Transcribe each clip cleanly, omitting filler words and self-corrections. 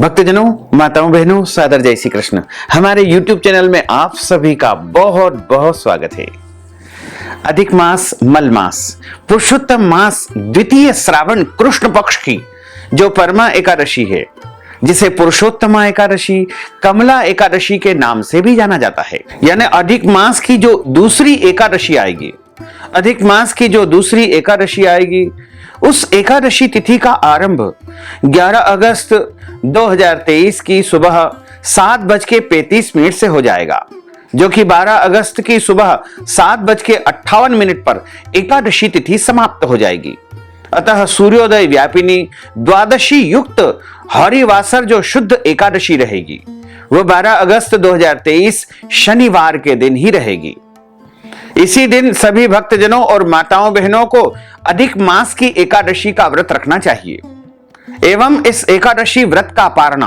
भक्तजनों, माताओं, बहनों, सादर जय श्री कृष्ण। हमारे YouTube चैनल में आप सभी का बहुत बहुत स्वागत है। अधिक मास, मल मास, पुरुषोत्तम मास, द्वितीय श्रावण कृष्ण पक्ष की जो परमा एकादशी है, जिसे पुरुषोत्तमा एकादशी, कमला एकादशी के नाम से भी जाना जाता है। यानी अधिक मास की जो दूसरी एकादशी आएगी, अधिक मास की जो दूसरी एकादशी आएगी, उस एकादशी तिथि का आरंभ 11 अगस्त 2023 की सुबह 7:35 से हो जाएगा, जो कि 12 अगस्त की सुबह 7:58 पर एकादशी तिथि समाप्त हो जाएगी। अतः सूर्योदय व्यापिनी द्वादशी युक्त हरिवासर जो शुद्ध एकादशी रहेगी, वो 12 अगस्त 2023 शनिवार के दिन ही रहेगी। इसी दिन सभी भक्तजनों और माताओं बहनों को अधिक मास की एकादशी का व्रत रखना चाहिए एवं इस एकादशी व्रत का पारणा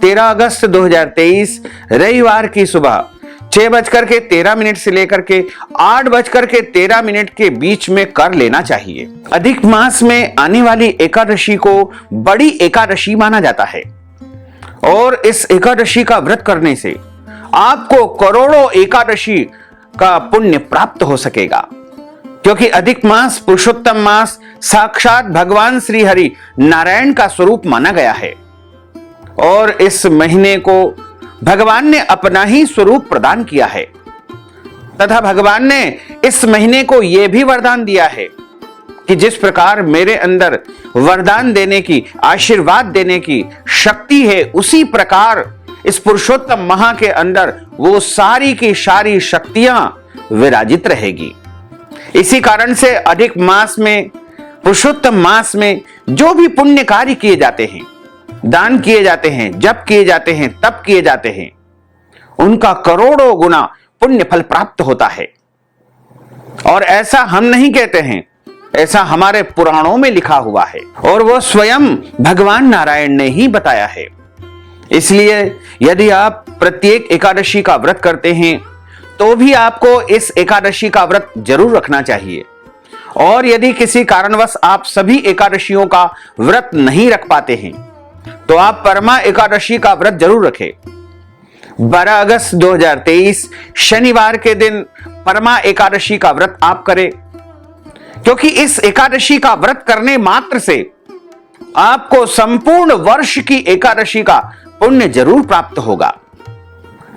13 अगस्त 2023 रविवार की सुबह 6:13 से लेकर के 8:13 के बीच में कर लेना चाहिए। अधिक मास में आने वाली एकादशी को बड़ी एकादशी माना जाता है और इस एकादशी का व्रत करने से आपको करोड़ों एकादशी का पुण्य प्राप्त हो सकेगा, क्योंकि अधिक मास पुरुषोत्तम मास साक्षात भगवान श्री हरि नारायण का स्वरूप माना गया है और इस महीने को भगवान ने अपना ही स्वरूप प्रदान किया है तथा भगवान ने इस महीने को यह भी वरदान दिया है कि जिस प्रकार मेरे अंदर वरदान देने की, आशीर्वाद देने की शक्ति है, उसी प्रकार इस पुरुषोत्तम माह के अंदर वो सारी की सारी शक्तियां विराजित रहेगी। इसी कारण से अधिक मास में, पुरुषोत्तम मास में जो भी पुण्य कार्य किए जाते हैं, दान किए जाते हैं, जप किए जाते हैं, तप किए जाते हैं, उनका करोड़ों गुना पुण्य फल प्राप्त होता है। और ऐसा हम नहीं कहते हैं, ऐसा हमारे पुराणों में लिखा हुआ है और वह स्वयं भगवान नारायण ने ही बताया है। इसलिए यदि आप प्रत्येक एकादशी का व्रत करते हैं तो भी आपको इस एकादशी का व्रत जरूर रखना चाहिए। और यदि किसी कारणवश आप सभी एकादशियों का व्रत नहीं रख पाते हैं तो आप परमा एकादशी का व्रत जरूर रखें। 12 अगस्त 2023 शनिवार के दिन परमा एकादशी का व्रत आप करें, क्योंकि इस एकादशी का व्रत करने मात्र से आपको संपूर्ण वर्ष की एकादशी का पुण्य जरूर प्राप्त होगा।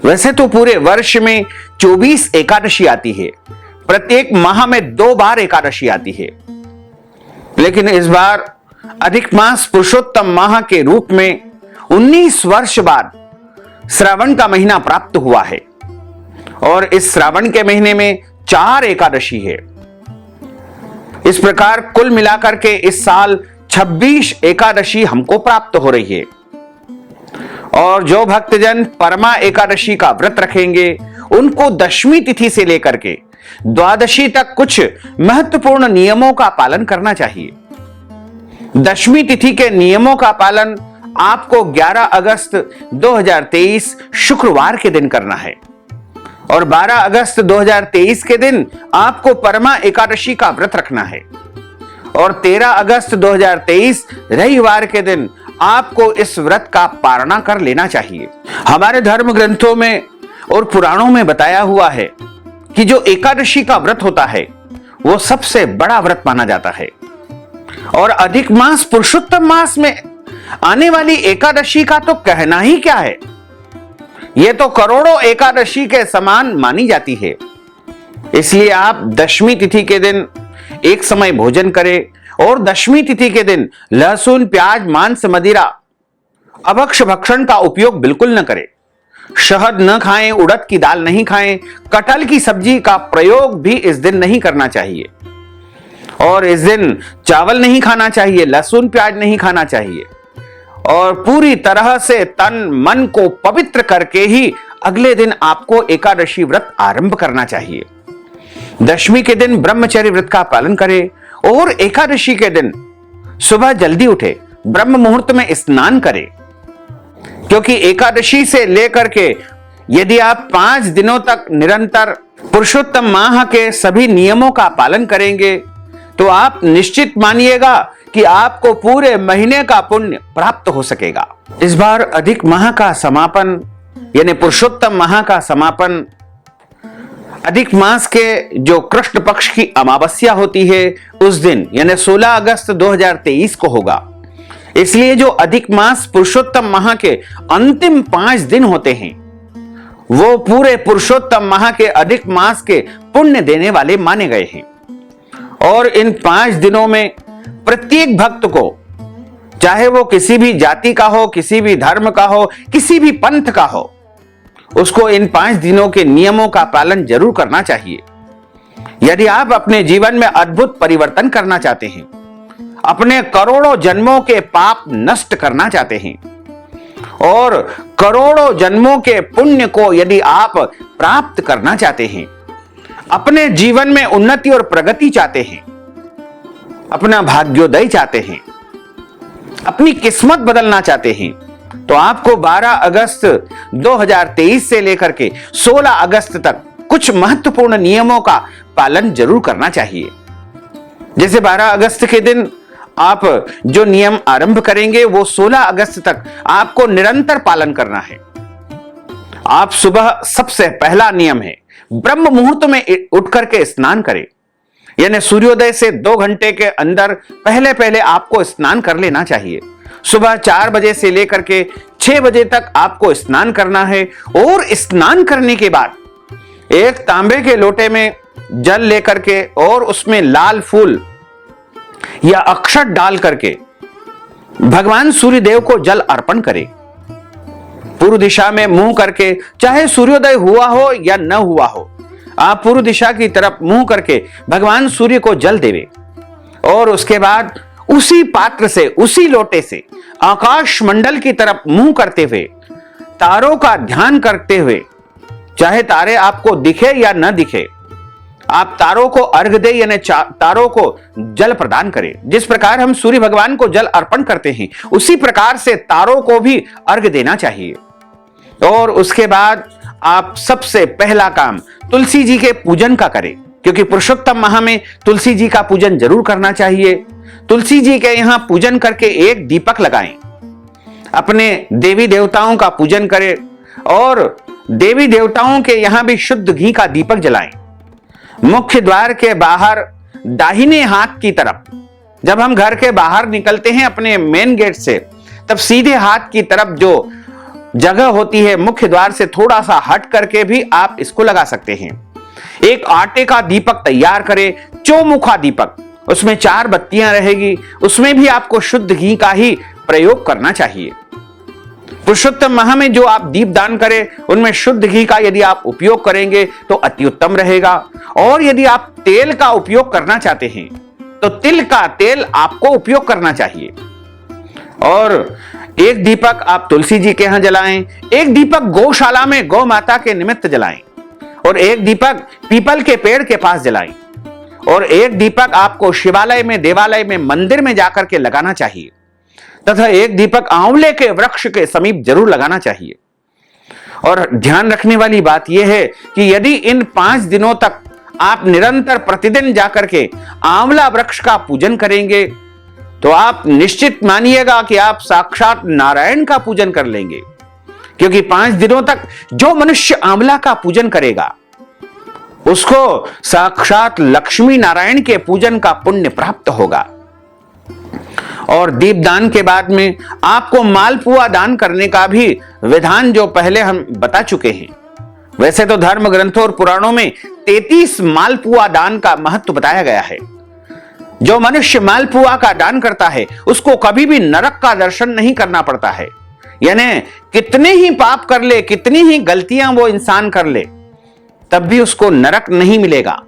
वैसे तो पूरे वर्ष में 24 एकादशी आती है, प्रत्येक माह में 2 बार एकादशी आती है, लेकिन इस बार अधिक मास पुरुषोत्तम माह के रूप में 19 वर्ष बाद श्रावण का महीना प्राप्त हुआ है और इस श्रावण के महीने में 4 एकादशी है। इस प्रकार कुल मिलाकर के इस साल 26 एकादशी हमको प्राप्त हो रही है। और जो भक्तजन परमा एकादशी का व्रत रखेंगे उनको दशमी तिथि से लेकर के द्वादशी तक कुछ महत्वपूर्ण नियमों का पालन करना चाहिए। दशमी तिथि के नियमों का पालन आपको 11 अगस्त 2023 शुक्रवार के दिन करना है और 12 अगस्त 2023 के दिन आपको परमा एकादशी का व्रत रखना है और 13 अगस्त 2023 रविवार के दिन आपको इस व्रत का पारणा कर लेना चाहिए। हमारे धर्म ग्रंथों में और पुराणों में बताया हुआ है कि जो एकादशी का व्रत होता है वो सबसे बड़ा व्रत माना जाता है और अधिक मास पुरुषोत्तम मास में आने वाली एकादशी का तो कहना ही क्या है, यह तो करोड़ों एकादशी के समान मानी जाती है। इसलिए आप दशमी तिथि के दिन एक समय भोजन करें और दशमी तिथि के दिन लहसुन, प्याज, मांस, मदिरा, अभक्ष्य भक्षण का उपयोग बिल्कुल न करें। शहद न खाएं, उड़द की दाल नहीं खाएं, कटहल की सब्जी का प्रयोग भी इस दिन नहीं करना चाहिए और इस दिन चावल नहीं खाना चाहिए, लहसुन प्याज नहीं खाना चाहिए और पूरी तरह से तन मन को पवित्र करके ही अगले दिन आपको एकादशी व्रत आरंभ करना चाहिए। दशमी के दिन ब्रह्मचर्य व्रत का पालन करें और एकादशी के दिन सुबह जल्दी उठे, ब्रह्म मुहूर्त में स्नान करें, क्योंकि एकादशी से लेकर के यदि आप 5 दिनों तक निरंतर पुरुषोत्तम माह के सभी नियमों का पालन करेंगे तो आप निश्चित मानिएगा कि आपको पूरे महीने का पुण्य प्राप्त हो सकेगा। इस बार अधिक माह का समापन यानी पुरुषोत्तम माह का समापन अधिक मास के जो कृष्ण पक्ष की अमावस्या होती है उस दिन यानी 16 अगस्त 2023 को होगा। इसलिए जो अधिक मास पुरुषोत्तम माह के अंतिम 5 दिन होते हैं वो पूरे पुरुषोत्तम माह के अधिक मास के पुण्य देने वाले माने गए हैं। और इन 5 दिनों में प्रत्येक भक्त को, चाहे वो किसी भी जाति का हो, किसी भी धर्म का हो, किसी भी पंथ का हो, उसको इन 5 दिनों के नियमों का पालन जरूर करना चाहिए। यदि आप अपने जीवन में अद्भुत परिवर्तन करना चाहते हैं, अपने करोड़ों जन्मों के पाप नष्ट करना चाहते हैं और करोड़ों जन्मों के पुण्य को यदि आप प्राप्त करना चाहते हैं, अपने जीवन में उन्नति और प्रगति चाहते हैं, अपना भाग्योदय चाहते हैं, अपनी किस्मत बदलना चाहते हैं, तो आपको 12 अगस्त 2023 से लेकर के 16 अगस्त तक कुछ महत्वपूर्ण नियमों का पालन जरूर करना चाहिए। जैसे 12 अगस्त के दिन आप जो नियम आरंभ करेंगे वो 16 अगस्त तक आपको निरंतर पालन करना है। आप सुबह सबसे पहला नियम है ब्रह्म मुहूर्त में उठ करके स्नान करें, यानी सूर्योदय से 2 घंटे के अंदर पहले पहले आपको स्नान कर लेना चाहिए। सुबह 4 बजे से लेकर के 6 बजे तक आपको स्नान करना है और स्नान करने के बाद एक तांबे के लोटे में जल लेकर के और उसमें लाल फूल या अक्षत डाल करके भगवान सूर्यदेव को जल अर्पण करें। पूर्व दिशा में मुंह करके, चाहे सूर्योदय हुआ हो या न हुआ हो, आप पूर्व दिशा की तरफ मुंह करके भगवान सूर्य को जल देवे और उसके बाद उसी पात्र से, उसी लोटे से आकाश मंडल की तरफ मुंह करते हुए तारों का ध्यान करते हुए, चाहे तारे आपको दिखे या न दिखे, आप तारों को अर्घ दे यानी तारों को जल प्रदान करें। जिस प्रकार हम सूर्य भगवान को जल अर्पण करते हैं उसी प्रकार से तारों को भी अर्घ देना चाहिए। और उसके बाद आप सबसे पहला काम तुलसी जी के पूजन का करें, क्योंकि पुरुषोत्तम माह में तुलसी जी का पूजन जरूर करना चाहिए। तुलसी जी के यहां पूजन करके एक दीपक लगाएं, अपने देवी देवताओं का पूजन करें और देवी देवताओं के यहां भी शुद्ध घी का दीपक जलाएं। मुख्य द्वार के बाहर दाहिने हाथ की तरफ, जब हम घर के बाहर निकलते हैं अपने मेन गेट से, तब सीधे हाथ की तरफ जो जगह होती है मुख्य द्वार से थोड़ा सा हट करके भी आप इसको लगा सकते हैं। एक आटे का दीपक तैयार करें, चौमुखा दीपक, उसमें 4 बत्तियां रहेगी, उसमें भी आपको शुद्ध घी का ही प्रयोग करना चाहिए। पुरुषोत्तम माह में जो आप दीप दान करें उनमें शुद्ध घी का यदि आप उपयोग करेंगे तो अति उत्तम रहेगा। और यदि आप तेल का उपयोग करना चाहते हैं तो तिल का तेल आपको उपयोग करना चाहिए। और एक दीपक आप तुलसी जी के यहां जलाएं, एक दीपक गौशाला में गौ माता के निमित्त जलाएं और एक दीपक पीपल के पेड़ के पास जलाएं और एक दीपक आपको शिवालय में, देवालय में, मंदिर में जाकर के लगाना चाहिए तथा एक दीपक आंवले के वृक्ष के समीप जरूर लगाना चाहिए। और ध्यान रखने वाली बात यह है कि यदि इन 5 दिनों तक आप निरंतर प्रतिदिन जाकर के आंवला वृक्ष का पूजन करेंगे तो आप निश्चित मानिएगा कि आप साक्षात नारायण का पूजन कर लेंगे, क्योंकि 5 दिनों तक जो मनुष्य आंवला का पूजन करेगा उसको साक्षात लक्ष्मी नारायण के पूजन का पुण्य प्राप्त होगा। और दीपदान के बाद में आपको मालपुआ दान करने का भी विधान जो पहले हम बता चुके हैं। वैसे तो धर्म ग्रंथों और पुराणों में 33 मालपुआ दान का महत्व बताया गया है। जो मनुष्य मालपुआ का दान करता है उसको कभी भी नरक का दर्शन नहीं करना पड़ता है। यानी कितने ही पाप कर ले, कितनी ही गलतियां वो इंसान कर ले, तब भी उसको नरक नहीं मिलेगा।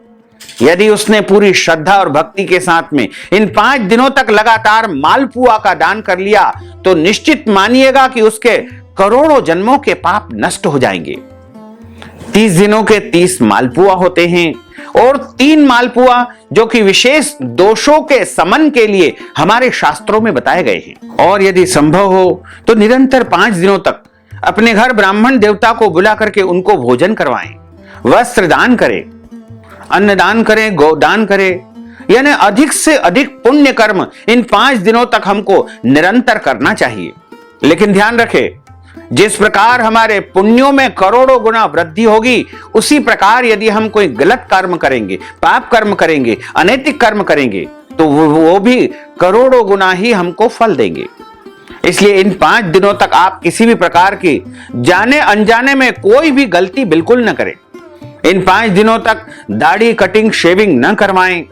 यदि उसने पूरी श्रद्धा और भक्ति के साथ में इन 5 दिनों तक लगातार मालपुआ का दान कर लिया तो निश्चित मानिएगा कि उसके करोड़ों जन्मों के पाप नष्ट हो जाएंगे। 30 दिनों के 30 मालपुआ होते हैं और 3 मालपुआ जो कि विशेष दोषों के समन के लिए हमारे शास्त्रों में बताए गए हैं। और यदि संभव हो तो निरंतर 5 दिनों तक अपने घर ब्राह्मण देवता को बुला करके उनको भोजन करवाएं, वस्त्र दान करें, अन्नदान करें, गोदान करें, यानी अधिक से अधिक पुण्य कर्म इन 5 दिनों तक हमको निरंतर करना चाहिए। लेकिन ध्यान रखें, जिस प्रकार हमारे पुण्यों में करोड़ों गुना वृद्धि होगी, उसी प्रकार यदि हम कोई गलत कर्म करेंगे, पाप कर्म करेंगे, अनैतिक कर्म करेंगे, तो वो भी करोड़ों गुना ही हमको फल देंगे। इसलिए इन 5 दिनों तक आप किसी भी प्रकार की जाने अनजाने में कोई भी गलती बिल्कुल न करें। इन 5 दिनों तक दाढ़ी कटिंग शेविंग न करवाएं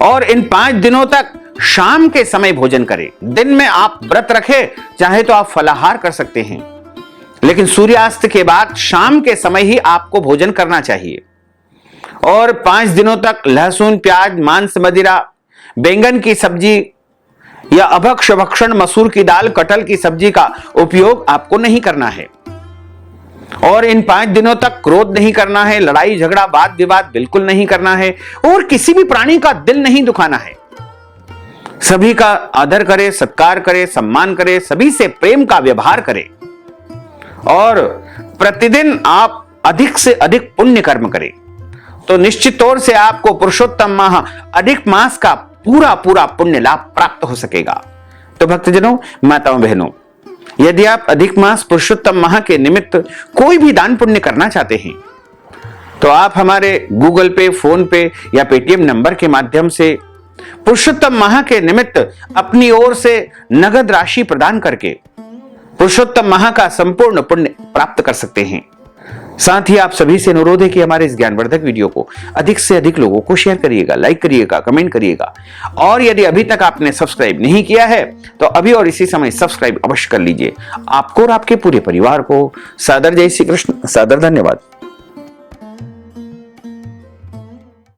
और इन 5 दिनों तक शाम के समय भोजन करें। दिन में आप व्रत रखें, चाहे तो आप फलाहार कर सकते हैं, लेकिन सूर्यास्त के बाद शाम के समय ही आपको भोजन करना चाहिए। और 5 दिनों तक लहसुन, प्याज, मांस, मदिरा, बैंगन की सब्जी या अभक्ष भक्षण, मसूर की दाल, कटहल की सब्जी का उपयोग आपको नहीं करना है। और इन 5 दिनों तक क्रोध नहीं करना है, लड़ाई झगड़ा वाद विवाद बिल्कुल नहीं करना है और किसी भी प्राणी का दिल नहीं दुखाना है। सभी का आदर करे, सत्कार करे, सम्मान करे, सभी से प्रेम का व्यवहार करे और प्रतिदिन आप अधिक से अधिक पुण्य कर्म करें, तो निश्चित तौर से आपको पुरुषोत्तम माह अधिक मास का पूरा पूरा पुण्य लाभ प्राप्त हो सकेगा। तो भक्तजनों, माताओं, बहनों, यदि आप अधिक मास पुरुषोत्तम माह के निमित्त कोई भी दान पुण्य करना चाहते हैं, तो आप हमारे गूगल पे, फोन पे या पेटीएम नंबर के माध्यम से पुरुषोत्तम माह के निमित्त अपनी ओर से नगद राशि प्रदान करके पुरुषोत्तम माह का संपूर्ण पुण्य प्राप्त कर सकते हैं। साथ ही आप सभी से अनुरोध है कि हमारे इस ज्ञानवर्धक वीडियो को अधिक से अधिक लोगों को शेयर करिएगा, लाइक करिएगा, कमेंट करिएगा और यदि अभी तक आपने सब्सक्राइब नहीं किया है तो अभी और इसी समय सब्सक्राइब अवश्य कर लीजिए। आपको और आपके पूरे परिवार को सादर जय श्री कृष्ण, सादर धन्यवाद।